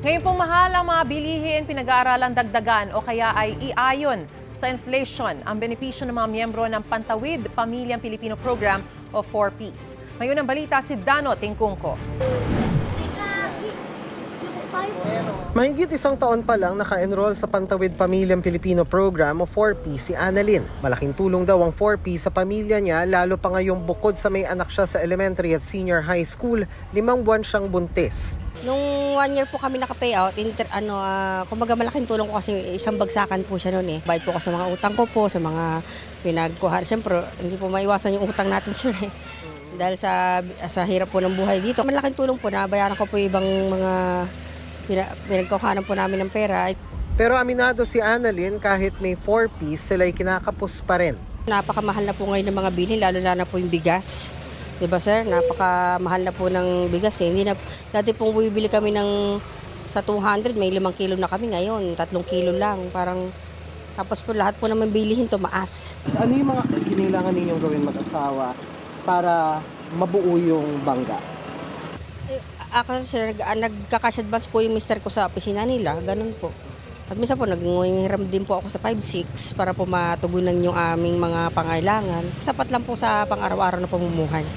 Ngayon pong mahal ang mga bilihin, pinag-aaralang dagdagan o kaya ay iayon sa inflation ang benepisyo ng mga miyembro ng Pantawid Pamilyang Pilipino Program o 4Ps. Ngayon ang balita si Dano Tingkungko. Mahigit isang taon pa lang naka-enroll sa Pantawid Pamilyang Pilipino Program o 4P si Annalyn. Malaking tulong daw ang 4P sa pamilya niya, lalo pa ngayong bukod sa may anak siya sa elementary at senior high school, 5 buwan siyang buntis. Nung 1 year po kami naka-payout, kumbaga malaking tulong ko kasi isang bagsakan po siya noon eh. Bayad po ko sa mga utang ko po, sa mga pinagkuhan. Siyempre, hindi po maiwasan yung utang natin sir eh. Dahil sa hirap po ng buhay dito. Malaking tulong po na bayaran ko po ibang mga pinagkuhanan po namin ng pera. Pero aminado si Annalyn, kahit may 4Ps, sila'y kinakapos pa rin. Napakamahal na po ngayon ng mga bilhin, lalo na po yung bigas. Diba sir? Napakamahal na po ng bigas eh. Dati pong bumibili kami sa 200, may 5 kilo na kami ngayon, 3 kilo lang. Tapos po lahat po naman bilihin tumaas. Ano yung mga kailangan ninyong gawin mag-asawa para mabuo yung bangga? Ako sir, nagka-cash advance po yung mister ko sa opisina nila, ganun po. At minsan po, naghiram din po ako sa 5-6 para po matugunan yung aming mga pangailangan. Sapat lang po sa pang-araw-araw na pamumuhay.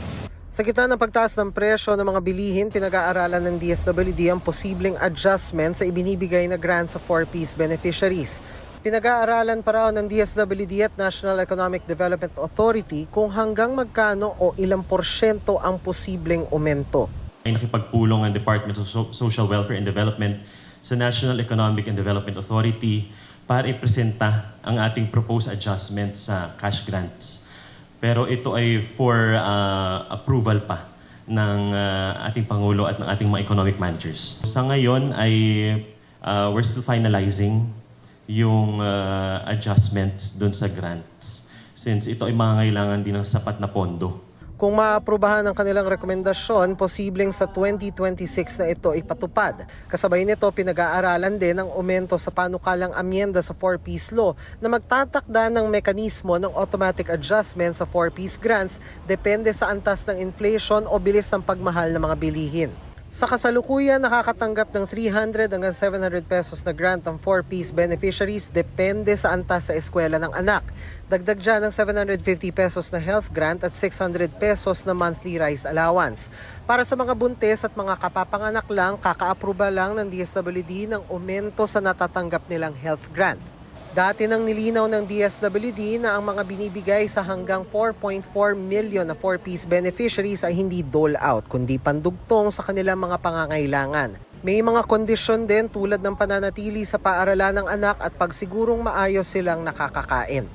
Sa gitna ng pagtaas ng presyo ng mga bilihin, pinag-aaralan ng DSWD ang posibleng adjustment sa ibinibigay na grant sa 4Ps beneficiaries. Pinag-aaralan pa raw ng DSWD at National Economic Development Authority kung hanggang magkano o ilang porsyento ang posibleng aumento. Ay nakipagpulong ang Department of Social Welfare and Development sa National Economic and Development Authority para ipresenta ang ating proposed adjustment sa cash grants. Pero ito ay for approval pa ng ating Pangulo at ng ating mga economic managers. Sa ngayon ay we're still finalizing yung adjustments dun sa grants since ito ay mangangailangan din ng sapat na pondo. Kung maaprubahan ang kanilang rekomendasyon, posibleng sa 2026 na ito ipatupad. Kasabay nito, pinag-aaralan din ang aumento sa panukalang amyenda sa 4Ps law na magtatakda ng mekanismo ng automatic adjustment sa 4Ps grants depende sa antas ng inflation o bilis ng pagmahal ng mga bilihin. Sa kasalukuyan, nakakatanggap ng 300 hanggang 700 pesos na grant ang 4Ps beneficiaries depende sa antas sa eskwela ng anak. Dagdag dyan ng 750 pesos na health grant at 600 pesos na monthly rice allowance. Para sa mga buntis at mga kapapanganak lang, kaka-aproba lang ng DSWD ng aumento sa natatanggap nilang health grant. Dati nang nilinaw ng DSWD na ang mga binibigay sa hanggang 4.4 million na 4Ps beneficiaries ay hindi dole out, kundi pandugtong sa kanilang mga pangangailangan. May mga kondisyon din tulad ng pananatili sa paaralan ng anak at pagsigurong maayos silang nakakakain.